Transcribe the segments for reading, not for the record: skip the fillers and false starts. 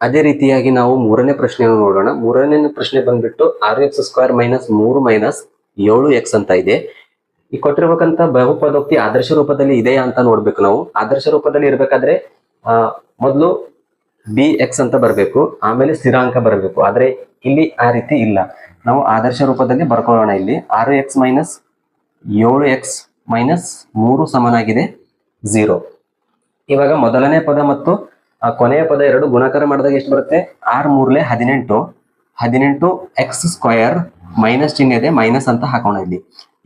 ಅದೇ ರೀತಿಯಾಗಿ ನಾವು ಮೂರನೇ ಪ್ರಶ್ನೆಯನ್ನು ನೋಡೋಣ. ಮೂರನೇ ಪ್ರಶ್ನೆ ಬಂದ್ಬಿಟ್ಟು 6x² ಮೈನಸ್ 3 ಮೈನಸ್ 7x ಅಂತ ಇದೆ. ಈ ಕೊಟ್ಟಿರ್ಬೇಕಂತ ಬಹುಪದೋಕ್ತಿ ಆದರ್ಶ ರೂಪದಲ್ಲಿ ಇದೆಯಾ ಅಂತ ನೋಡ್ಬೇಕು. ನಾವು ಆದರ್ಶ ರೂಪದಲ್ಲಿ ಇರ್ಬೇಕಾದ್ರೆ ಮೊದಲು bx ಅಂತ ಬರಬೇಕು, ಆಮೇಲೆ ಸ್ಥಿರಾಂಕ ಬರಬೇಕು. ಆದ್ರೆ ಇಲ್ಲಿ ಆ ರೀತಿ ಇಲ್ಲ. ನಾವು ಆದರ್ಶ ರೂಪದಲ್ಲಿ ಬರ್ಕೊಳ್ಳೋಣ. ಇಲ್ಲಿ 6x ಮೈನಸ್ 7x ಮೈನಸ್ 3 ಸಮನಾಗಿದೆ 0. ಇವಾಗ ಮೊದಲನೇ ಪದ ಮತ್ತು ಕೊನೆಯ ಪದ ಎರಡು ಗುಣಾಕಾರ ಮಾಡಿದಾಗ ಎಷ್ಟು ಬರುತ್ತೆ? 6 3 18 18x² ಮೈನಸ್ ಚಿಹ್ನೆ ಇದೆ, ಮೈನಸ್ ಅಂತ ಹಾಕೋಣ. ಇಲ್ಲಿ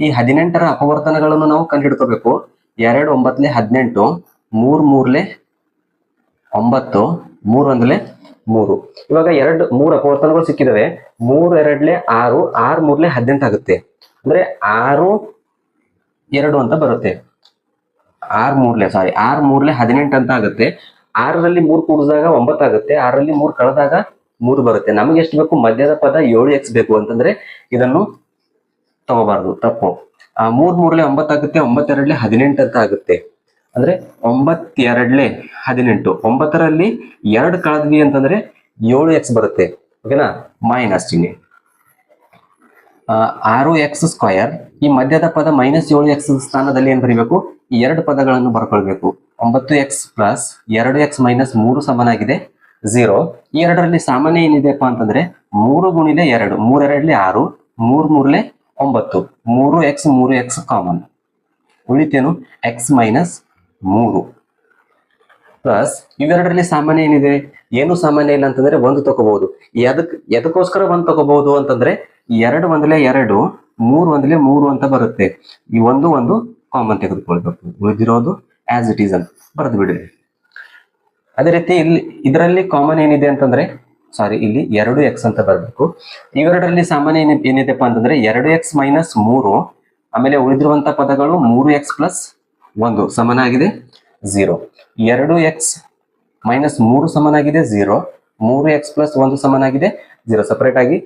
ಈ 18ರ ಅಪವರ್ತನಗಳನ್ನು ನಾವು ಕಂಡುಹಿಡ್ಕೋಬೇಕು. 2 9 18, 3 3 9, 3 1 3. ಇವಾಗ 3 ಅಪವರ್ತನಗಳು ಸಿಕ್ಕಿದಾವೆ. 3 2 6, 6 3 18 ಆಗುತ್ತೆ. ಅಂದ್ರೆ 6 2 ಅಂತ ಬರುತ್ತೆ. 6 3 18 ಅಂತ ಆಗುತ್ತೆ. 6ರಲ್ಲಿ 3 ಕೂಡಿಸಿದಾಗ 9 ಆಗುತ್ತೆ. 6ರಲ್ಲಿ 3 ಕಳೆದಾಗ 3 ಬರುತ್ತೆ. ನಮಗೆ ಎಷ್ಟು ಬೇಕು? ಮಧ್ಯದ ಪದ 7x ಬೇಕು ಅಂತಂದ್ರೆ ಇದನ್ನು ತಗೋಬಾರ್ದು, ತಪ್ಪು. 3 3 9 ಆಗುತ್ತೆ, 9 2 18 ಅಂತ ಆಗುತ್ತೆ. ಅಂದ್ರೆ 9 2 18, 9ರಲ್ಲಿ 2 ಕಳೆದ್ವಿ ಅಂತಂದ್ರೆ 7x ಬರುತ್ತೆ. ಓಕೆನಾ? ಮೈನಸ್ ಚಿಹ್ನೆ. 6x², ಈ ಮಧ್ಯದ ಪದ ಮೈನಸ್ 7x ಸ್ಥಾನದಲ್ಲಿ ಏನ್ ಬರೀಬೇಕು? ಈ ಎರಡು ಪದಗಳನ್ನು ಬರ್ಕೊಳ್ಬೇಕು. 9x ಪ್ಲಸ್ 2x ಮೈನಸ್ 3 ಸಮನಾಗಿದೆ 0. ಈ ಎರಡರಲ್ಲಿ ಸಾಮಾನ್ಯ ಏನಿದೆಪ್ಪ ಅಂತಂದ್ರೆ 3 ಗುಣಿಲೆ 2, 3 2 6, 3 3 9, 3x ಕಾಮನ್ ಉಳಿತೇನು? x ಮೈನಸ್ 3 ಪ್ಲಸ್ ಇವೆರಡರಲ್ಲಿ ಸಾಮಾನ್ಯ ಏನಿದೆ? ಏನು ಸಾಮಾನ್ಯ ಇಲ್ಲ ಅಂತಂದ್ರೆ 1 ತಗೋಬಹುದು. ಎದಕ್ಕೋಸ್ಕರ 1 ತಗೋಬಹುದು ಅಂತಂದ್ರೆ 2 1 2, 3 1 3 ಅಂತ ಬರುತ್ತೆ. ಈ 1 1 ಕಾಮನ್ ತೆಗೆದುಕೊಳ್ಬೇಕು. ಉಳಿದಿರೋದು ಆಸ್ ಇಟ್ ಈಸ್ ಅಂತ ಬರೆದು ಬಿಡ್ರಿ. ಅದೇ ರೀತಿ ಇಲ್ಲಿ ಇದರಲ್ಲಿ ಕಾಮನ್ ಏನಿದೆ ಅಂತಂದ್ರೆ ಇಲ್ಲಿ 2x ಅಂತ ಬರಬೇಕು. ಇವೆರಡರಲ್ಲಿ ಸಾಮಾನ್ಯ ಏನಿದೆಪ್ಪ ಅಂತಂದ್ರೆ 2x ಮೈನಸ್ 3, ಆಮೇಲೆ ಉಳಿದಿರುವಂತ ಪದಗಳು 3x ಪ್ಲಸ್ 1 ಸಮನಾಗಿದೆ 0. 2x ಮೈನಸ್ 3 ಸಮನಾಗಿದೆ 0, 3x ಪ್ಲಸ್ 1 ಸಮನಾಗಿದೆ 0. ಸಪರೇಟ್ ಆಗಿ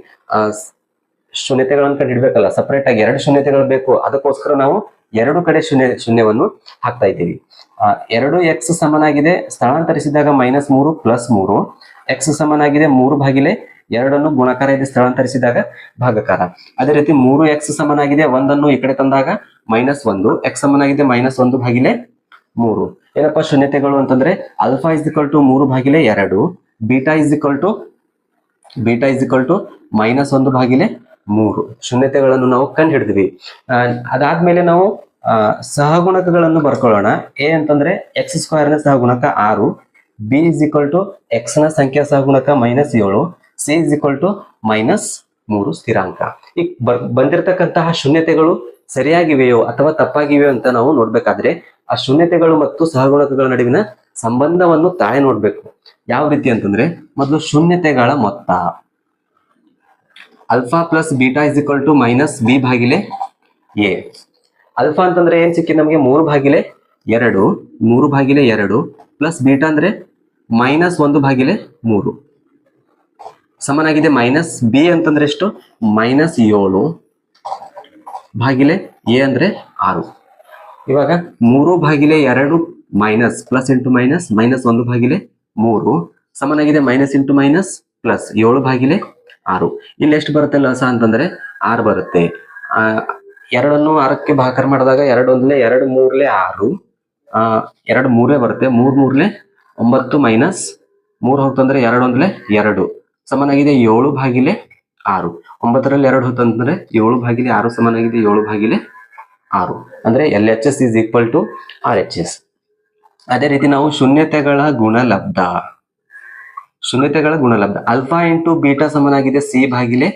ಶೂನ್ಯತೆಗಳನ್ನು ಕಂಡುಹಿಡ್ಬೇಕಲ್ಲ, ಸಪರೇಟ್ ಆಗಿ 2 ಶೂನ್ಯತೆಗಳು ಬೇಕು. ಅದಕ್ಕೋಸ್ಕರ ನಾವು 2 ಕಡೆ ಶೂನ್ಯವನ್ನು ಹಾಕ್ತಾ ಇದ್ದೀವಿ. 2x ಸಮನಾಗಿದೆ ಸ್ಥಳಾಂತರಿಸಿದಾಗ -3 ಪ್ಲಸ್ 3, x ಸಮನಾಗಿದೆ 3/2 ಗುಣಾಕಾರ ಇದೆ ಸ್ಥಳಾಂತರಿಸಿದಾಗ ಭಾಗಕಾರ. ಅದೇ ರೀತಿ 3x ಸಮನಾಗಿದೆ 1 ಈ ಕಡೆ ತಂದಾಗ -1, x ಸಮನಾಗಿದೆ -1/3. ಏನಪ್ಪಾ ಶೂನ್ಯತೆಗಳು ಅಂತಂದ್ರೆ alpha is equal to 3/2, beta is equal to -1/3 ಶೂನ್ಯತೆಗಳನ್ನು ನಾವು ಕಂಡು ಹಿಡಿದ್ವಿ. ಅದಾದ್ಮೇಲೆ ನಾವು ಸಹಗುಣಕಗಳನ್ನು ಬರ್ಕೊಳ್ಳೋಣ. ಎ ಅಂತಂದ್ರೆ x² ನ ಸಹಗುಣಕ 6, B is equal to x ನ ಸಂಖ್ಯಾ ಸಹಗುಣಕ -7, ಸಿ ಇಸ್ ಈಕ್ವಲ್ ಟು -3 ಸ್ಥಿರಾಂಕ. ಈಗ ಬಂದಿರತಕ್ಕಂತಹ ಶೂನ್ಯತೆಗಳು ಸರಿಯಾಗಿವೆಯೋ ಅಥವಾ ತಪ್ಪಾಗಿವೆಯೋ ಅಂತ ನಾವು ನೋಡ್ಬೇಕಾದ್ರೆ ಆ ಶೂನ್ಯತೆಗಳು ಮತ್ತು ಸಹಗುಣಕಗಳ ನಡುವಿನ ಸಂಬಂಧವನ್ನು ತಾಳೆ ನೋಡ್ಬೇಕು. ಯಾವ ರೀತಿ ಅಂತಂದ್ರೆ ಮೊದಲು ಶೂನ್ಯತೆಗಳ ಮೊತ್ತ alpha plus beta is equal to -b/a. Alpha ಅಂತಂದ್ರೆ ಏನ್ ಸಿಕ್ಕಿ ನಮಗೆ 3/2 ಪ್ಲಸ್ ಬೀಟಾ ಅಂದ್ರೆ -1/3 ಸಮನಾಗಿದೆ -b ಅಂತಂದ್ರೆ ಎಷ್ಟು? -7/a ಅಂದ್ರೆ 6. ಇವಾಗ 3/2 ಮೈನಸ್ ಪ್ಲಸ್ ಇಂಟು ಮೈನಸ್ -1/3 ಸಮನಾಗಿದೆ -* ಪ್ಲಸ್ 7/6. ಇಲ್ಲಿ ಎಷ್ಟು ಬರುತ್ತೆ ಲಸ ಅಂತಂದ್ರೆ 6 ಬರುತ್ತೆ. 2 6ಕ್ಕೆ ಭಾಗಾಕಾರ ಮಾಡಿದಾಗ 2 1 2 3 6, 2 3 ಬರುತ್ತೆ. 3 3 9 ಮೈನಸ್ 3 ಹೋಗ್ತಂದ್ರೆ 2 1 2 ಸಮನಾಗಿದೆ 7/6. 9ರಲ್ಲಿ 2 ಹೋಗ್ತಂದ್ರೆ 7/6 ಸಮನಾಗಿದೆ 7/6. ಅಂದ್ರೆ LHS is equal to RHS. ಅದೇ ರೀತಿ ನಾವು ಶೂನ್ಯತೆಗಳ ಗುಣಲಬ್ಧ ಅಲ್ಫಾ ಇಂಟು ಬೀಟಾ ಸಮನಾಗಿದೆ C/A.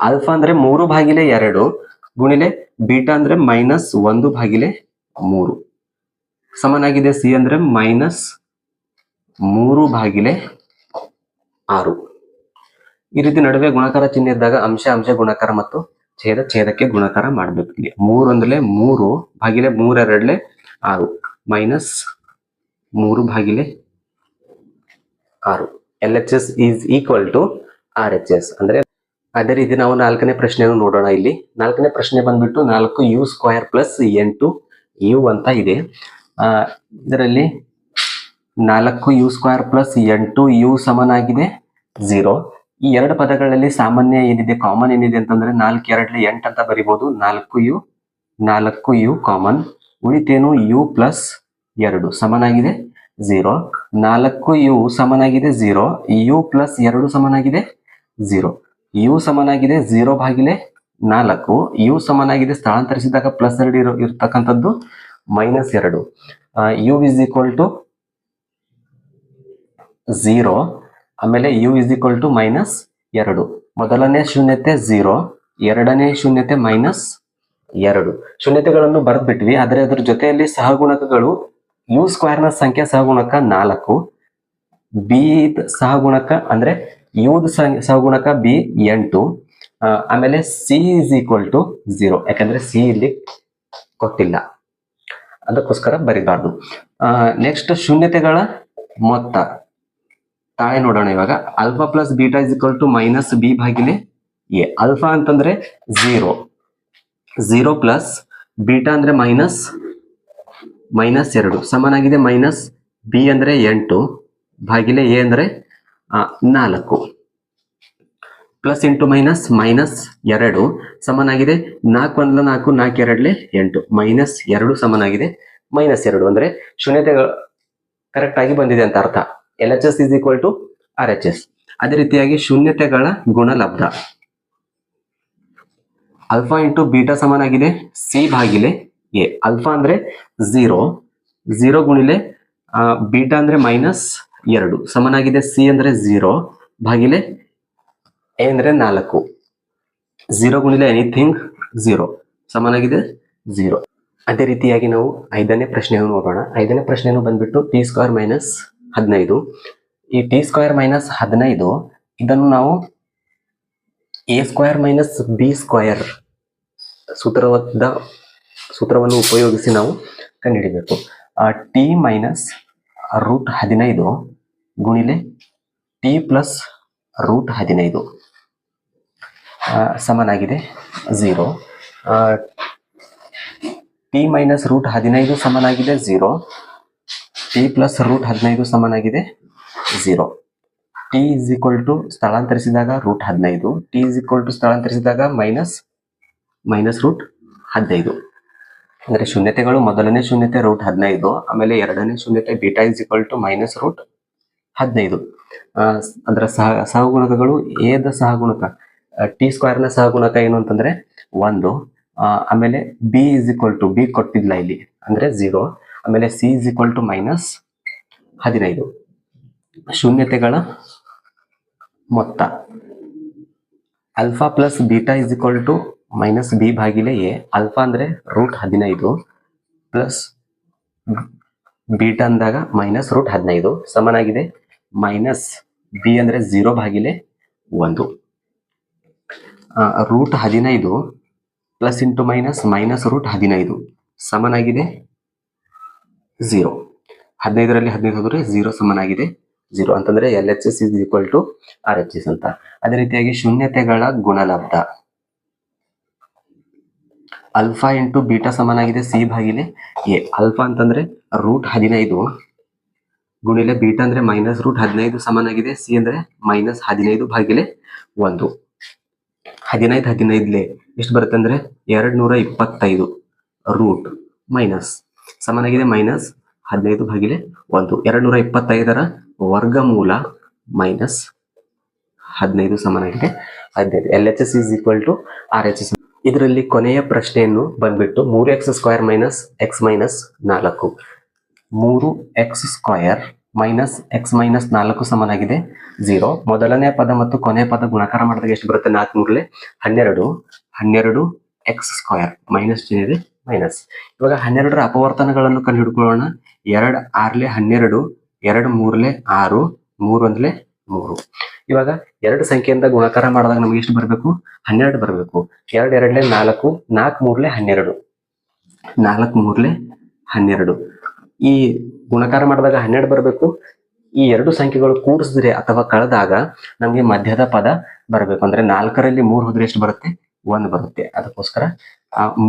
ಅಲ್ಫಾ ಅಂದ್ರೆ 3/2 ಗುಣಿಲೆ ಬೀಟಾ ಅಂದ್ರೆ -1/3 ಸಮನಾಗಿದೆ ಸಿ ಅಂದ್ರೆ -3/6. ಈ ರೀತಿ ನಡುವೆ ಗುಣಾಕಾರ ಚಿಹ್ನೆ ಇದ್ದಾಗ ಅಂಶ ಗುಣಾಕಾರ ಮತ್ತು ಛೇದಕ್ಕೆ ಗುಣಾಕಾರ ಮಾಡ್ಬೇಕು. ಇಲ್ಲಿ 3 1 3 ಭಾಗಿಲೆ 3 2 6 -3/6. LHS is equal to RHS. ಅಂದ್ರೆ ಅದೇ ರೀತಿ ನಾವು 4ನೇ ಪ್ರಶ್ನೆಯನ್ನು ನೋಡೋಣ. ಇಲ್ಲಿ 4ನೇ ಪ್ರಶ್ನೆ ಬಂದ್ಬಿಟ್ಟು 4u² + 8u ಅಂತ ಇದೆ. ಇದರಲ್ಲಿ 4u² ಪ್ಲಸ್ 8u ಸಮನಾಗಿದೆ 0. ಈ ಎರಡು ಪದಗಳಲ್ಲಿ ಸಾಮಾನ್ಯ ಏನಿದೆ, ಕಾಮನ್ ಏನಿದೆ ಅಂತಂದ್ರೆ 4 2 8 ಅಂತ ಬರಿಬಹುದು. 4u ಕಾಮನ್, ಉಳಿತೇನು u ಪ್ಲಸ್ 2 ಸಮನಾಗಿದೆ 0. 4u ಸಮನಾಗಿದೆ 0, u ಪ್ಲಸ್ 2 ಸಮನಾಗಿದೆ 0. u ಸಮನಾಗಿದೆ 0 ಭಾಗಿಲೆ 4, u ಸಮನಾಗಿದೆ ಸ್ಥಳಾಂತರಿಸಿದಾಗ ಪ್ಲಸ್ 2 ಇರ್ತಕ್ಕಂಥದ್ದು -2. u ಇಸ್ ಈಕ್ವಲ್ ಟು 0, ಆಮೇಲೆ u ಇಸ್ ಈಕ್ವಲ್ ಟು -2. ಮೊದಲನೇ ಶೂನ್ಯತೆ 0, ಎರಡನೇ ಶೂನ್ಯತೆ -2. ಶೂನ್ಯತೆಗಳನ್ನು ಬರೆದ್ಬಿಟ್ವಿ. ಆದರೆ ಅದ್ರ ಜೊತೆಯಲ್ಲಿ ಸಹಗುಣಕಗಳು u² ನ ಸಂಖ್ಯಾ ಸಹಗುಣಕ 4, b ಸಹಗುಣಕ ಅಂದ್ರೆ u ಸಹಗುಣಕ b 8, ಆಮೇಲೆ c ಇಸ್ ಈಕ್ವಲ್ ಟು 0. ಯಾಕಂದ್ರೆ c ಇಲ್ಲಿ ಕೊಟ್ಟಿಲ್ಲ, ಅದಕ್ಕೋಸ್ಕರ ಬರಿಬಾರ್ದು. ನೆಕ್ಸ್ಟ್ ಶೂನ್ಯತೆಗಳ ಮೊತ್ತ ತಾಳೆ ನೋಡೋಣ. ಇವಾಗ alpha plus beta is equal to -b ಭಾಗಿಲೆ a. ಆಲ್ಫಾ ಅಂತಂದ್ರೆ 0 ಪ್ಲಸ್ ಬೀಟಾ ಅಂದ್ರೆ -2 ಸಮನಾಗಿದೆ -b ಅಂದ್ರೆ 8 ಭಾಗಿಲೆ a ಅಂದ್ರೆ 4 ಪ್ಲಸ್ ಇಂಟು ಮೈನಸ್ -2 ಸಮನಾಗಿದೆ 4 1 4 4 2 8 -2 ಸಮನಾಗಿದೆ -2. ಅಂದ್ರೆ ಶೂನ್ಯತೆಗಳು ಕರೆಕ್ಟ್ ಆಗಿ ಬಂದಿದೆ ಅಂತ ಅರ್ಥ. LHS is equal to RHS. ಅದೇ ರೀತಿಯಾಗಿ ಶೂನ್ಯತೆಗಳ ಗುಣಲಬ್ಧ ಆಲ್ಫಾ ಇಂಟು ಬೀಟಾ ಸಮನಾಗಿದೆ c ಭಾಗಿಲೆ a. ಆಲ್ಫಾ ಅಂದ್ರೆ 0 ಗುಣಿಲೆ ಬೀಟಾ ಅಂದ್ರೆ -2 ಸಮನಾಗಿದೆ c ಅಂದ್ರೆ 0 ಭಾಗಿಲೆ a ಅಂದ್ರೆ 4. 0 ಗುಣಿಲೆ ಎನಿಥಿಂಗ್ 0 ಸಮನಾಗಿದೆ 0. ಅದೇ ರೀತಿಯಾಗಿ ನಾವು 5ನೇ ಪ್ರಶ್ನೆಯನ್ನು ನೋಡೋಣ. 5ನೇ ಪ್ರಶ್ನೆಯನ್ನು ಬಂದ್ಬಿಟ್ಟು t² - 15. ಈ t² - 15 ಇದನ್ನು ನಾವು a² - b² ಸೂತ್ರವನ್ನು ಉಪಯೋಗಿಸಿ ನಾವು ಕಂಡುಹಿಡಿಬೇಕು. t ಮೈನಸ್ √15 ಗುಣಿಲೆ t ಪ್ಲಸ್ √15 ಸಮನಾಗಿದೆ 0. t ಮೈನಸ್ √15 ಸಮನಾಗಿದೆ 0, t ಪ್ಲಸ್ √15 ಸಮನಾಗಿದೆ 0. t ಇಸ್ ಈಕ್ವಲ್ ಟು ಸ್ಥಳಾಂತರಿಸಿದಾಗ √15, t ಇಸ್ ಈಕ್ವಲ್ ಟು ಸ್ಥಳಾಂತರಿಸಿದಾಗ -√15. ಅಂದ್ರೆ ಶೂನ್ಯತೆಗಳು ಮೊದಲನೇ ಶೂನ್ಯತೆ √15, ಆಮೇಲೆ ಎರಡನೇ ಶೂನ್ಯತೆ ಬೀಟಾ ಇಸ್ ಈಕ್ವಲ್ ಟು -√15. ಅದರ ಸಹಗುಣಕಗಳು a ದ ಸಹಗುಣಕ t² ನ ಸಹಗುಣಕ ಏನು ಅಂತಂದ್ರೆ 1, ಆಮೇಲೆ b is equal to b ಕೊಟ್ಟಿಲ್ಲ ಇಲ್ಲಿ ಅಂದ್ರೆ 0, ಆಮೇಲೆ c ಇಸ್ ಈಕ್ವಲ್ ಟು -15. ಶೂನ್ಯತೆಗಳ ಮೊತ್ತ alpha plus beta is equal to -b ಭಾಗಿಲೆ a. ಆಲ್ಫಾ ಅಂದ್ರೆ √15 ಪ್ಲಸ್ ಬೀಟಾ ಅಂದಾಗ -√15 ಸಮನಾಗಿದೆ -b ಅಂದ್ರೆ 0 ಭಾಗಿಲೆ 1. √15 ಪ್ಲಸ್ ಇಂಟು -√15 ಸಮನಾಗಿದೆ 0. 15ರಲ್ಲಿ 15 ಹೋದ್ರೆ 0 ಸಮನಾಗಿದೆ 0 ಅಂತಂದ್ರೆ LHS is equal to RHS ಅಂತ. ಅದೇ ರೀತಿಯಾಗಿ ಶೂನ್ಯತೆಗಳ ಗುಣಲಬ್ಧ ಆಲ್ಫಾ ಇಂಟು ಬೀಟಾ ಸಮನಾಗಿದೆ c ಭಾಗಿಲೆ a. ಆಲ್ಫಾ ಅಂತಂದ್ರೆ √15 ಗುಣಿಲೆ ಬೀಟಾ ಅಂದ್ರೆ -√15 ಸಮನಾಗಿದೆ c ಅಂದ್ರೆ -15 ಭಾಗಿಲೆ 1. 15 ಎಷ್ಟು ಬರುತ್ತೆ ಅಂದ್ರೆ 225 ರೂಟ್ ಮೈನಸ್ ಸಮನಾಗಿದೆ -15 ಭಾಗಿಲೆ 1. 225ರ ವರ್ಗಮೂಲ -15 ಸಮನಾಗಿದೆ 15. LHS is equal to RHS. ಇದರಲ್ಲಿ ಕೊನೆಯ ಪ್ರಶ್ನೆಯನ್ನು ಬಂದ್ಬಿಟ್ಟು 3x² - x - 4. 3x² - x - 4 ಸಮನಾಗಿದೆ 0. ಮೊದಲನೇ ಪದ ಮತ್ತು ಕೊನೆಯ ಪದ ಗುಣಾಕಾರ ಮಾಡಿದಾಗ ಎಷ್ಟು ಬರುತ್ತೆ? 4 3 12, 12x² ಮೈನಸ್ ಚಿಹ್ನೆ ಮೈನಸ್. ಇವಾಗ 12ರ ಅಪವರ್ತನಗಳನ್ನು ಕಂಡು ಹಿಡ್ಕೊಳ್ಳೋಣ. 2 6 12, 2 3 6, 3 1 3. ಇವಾಗ ಎರಡು ಸಂಖ್ಯೆಯಿಂದ ಗುಣಾಕಾರ ಮಾಡಿದಾಗ ನಮ್ಗೆ ಎಷ್ಟು ಬರಬೇಕು? 12 ಬರಬೇಕು. 2 2 4, 4 3 12, 4 3 12. ಈ ಗುಣಾಕಾರ ಮಾಡಿದಾಗ 12 ಬರಬೇಕು. ಈ ಎರಡು ಸಂಖ್ಯೆಗಳು ಕೂಡಿಸಿದ್ರೆ ಅಥವಾ ಕಳೆದಾಗ ನಮ್ಗೆ ಮಧ್ಯದ ಪದ ಬರಬೇಕು. ಅಂದ್ರೆ 4ರಲ್ಲಿ 3 ಹೋದ್ರೆ ಎಷ್ಟು ಬರುತ್ತೆ? 1 ಬರುತ್ತೆ. ಅದಕ್ಕೋಸ್ಕರ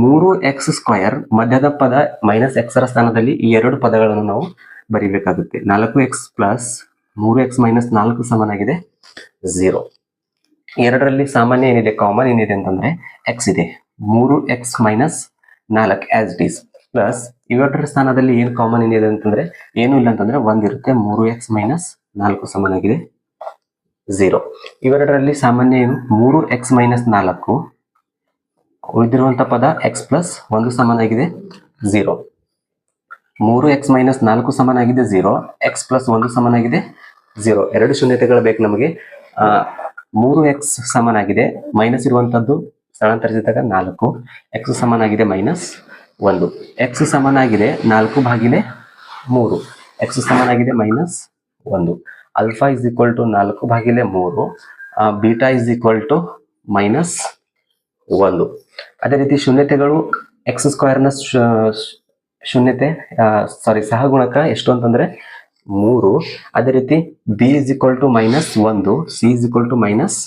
3x² ಮಧ್ಯದ ಪದ -x ರ ಸ್ಥಾನದಲ್ಲಿ ಈ ಎರಡು ಪದಗಳನ್ನು ನಾವು ಬರೀಬೇಕಾಗುತ್ತೆ. 4x ಪ್ಲಸ್ 3x ಮೈನಸ್ 4 ಸಮನಾಗಿದೆ 0. ಎರಡರಲ್ಲಿ ಸಾಮಾನ್ಯ ಏನಿದೆ, ಕಾಮನ್ ಏನಿದೆ ಅಂತಂದ್ರೆ x ಇದೆ. 3x minus 4 as it is plus ಇವೆರಡರ ಸ್ಥಾನದಲ್ಲಿ ಏನು ಕಾಮನ್ ಏನಿದೆ ಅಂತಂದ್ರೆ ಏನು ಇಲ್ಲ ಅಂತಂದ್ರೆ 1 ಇರುತ್ತೆ. 3x ಮೈನಸ್ 4 ಸಮನಾಗಿದೆ 0. ಇವೆರಡರಲ್ಲಿ ಸಾಮಾನ್ಯ ಏನು, 3x ಮೈನಸ್ 4, ಉಳಿದಿರುವಂತ ಪದ x ಪ್ಲಸ್ 1 ಸಮನಾಗಿದೆ 0. 3x ಮೈನಸ್ 4 ಸಮನಾಗಿದೆ 0, x ಪ್ಲಸ್ 1 ಸಮನಾಗಿದೆ 0. ಎರಡು ಶೂನ್ಯತೆಗಳು ಬೇಕು ನಮಗೆ. 3x ಸಮನಾಗಿದೆ, ಮೈನಸ್ ಇರುವಂತದ್ದು ಸ್ಥಳಾಂತರಿಸಿದಾಗ 4, x ಸಮನಾಗಿದೆ ಮೈನಸ್ 1, x ಸಮನಾಗಿದೆ 4/3, x ಸಮನಾಗಿದೆ minus 1. Alpha is equal to 4/3, beta is equal to minus 1. ಅದೇ ರೀತಿ ಶೂನ್ಯತೆಗಳು ಎಕ್ಸ್ ಸ್ಕ್ವೇರ್ನ ಶೂನ್ಯತೆ ಸಹಗುಣಕ ಎಷ್ಟು ಅಂತಂದ್ರೆ 3. ಅದೇ ರೀತಿ B is equal to minus 1, C is equal to minus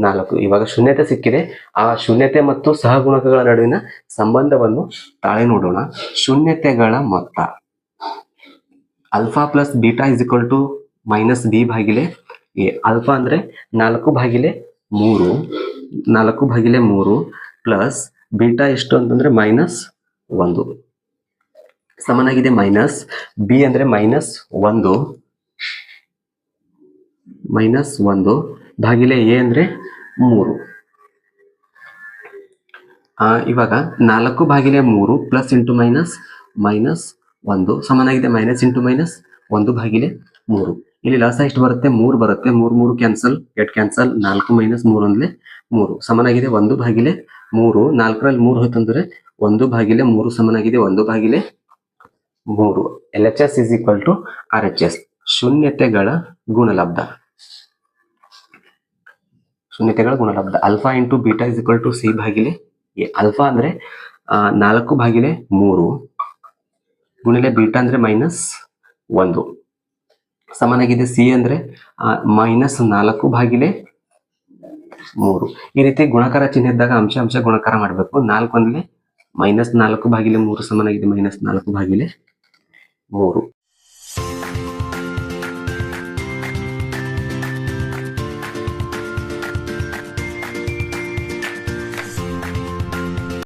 4. ಇವಾಗ ಶೂನ್ಯತೆ ಸಿಕ್ಕಿದೆ. ಆ ಶೂನ್ಯತೆ ಮತ್ತು ಸಹಗುಣಕಗಳ ನಡುವಿನ ಸಂಬಂಧವನ್ನು ತಾಳೆ ನೋಡೋಣ. ಶೂನ್ಯತೆಗಳ ಮೊತ್ತ alpha plus beta is equal to minus b/a. Alpha ಅಂದ್ರೆ 4/3 ಪ್ಲಸ್ ಬೀಟಾ ಎಷ್ಟು ಅಂತಂದ್ರೆ ಮೈನಸ್ 1 ಸಮನಾಗಿದೆ ಮೈನಸ್ ಬಿ ಅಂದ್ರೆ ಮೈನಸ್ 1 ಭಾಗಿಲೆ ಎ ಅಂದ್ರೆ 3. ಇವಾಗ 4/3 ಪ್ಲಸ್ ಇಂಟು ಮೈನಸ್ ಮೈನಸ್ 1 ಸಮನಾಗಿದೆ ಮೈನಸ್ ಇಂಟು ಮೈನಸ್ 1/3. ಇಲ್ಲಿ ಲಸ ಎಷ್ಟು ಬರುತ್ತೆ, 3 ಬರುತ್ತೆ. 3 ಕ್ಯಾನ್ಸಲ್, 8 ಕ್ಯಾನ್ಸಲ್, 4 ಮೈನಸ್ 3 ಅಂದ್ರೆ 3 ಸಮನಾಗಿದೆ 1/3. 4ರಲ್ಲಿ 3 ಹೋಯ್ತಂದ್ರೆ 1/3 ಸಮನಾಗಿದೆ 1/3. LHS is equal to RHS. ಶೂನ್ಯತೆಗಳ ಗುಣಲಬ್ಧ alpha into beta is equal to c/a. ಅಲ್ಫಾ ಅಂದ್ರೆ 4/3 ಗುಣಿಲೆ ಬೀಟಾ ಅಂದ್ರೆ ಮೈನಸ್ 1 ಸಮನಾಗಿದೆ ಸಿ ಅಂದ್ರೆ ಮೈನಸ್ 4/3. ಈ ರೀತಿ ಗುಣಕಾರ ಚಿಹ್ನೆ ಇದ್ದಾಗ ಅಂಶ ಗುಣಕಾರ ಮಾಡಬೇಕು. 4 ಒಂದ್ಲೆ ಮೈನಸ್ 4/3 ಸಮನಾಗಿದೆ ಮೈನಸ್ 4/3.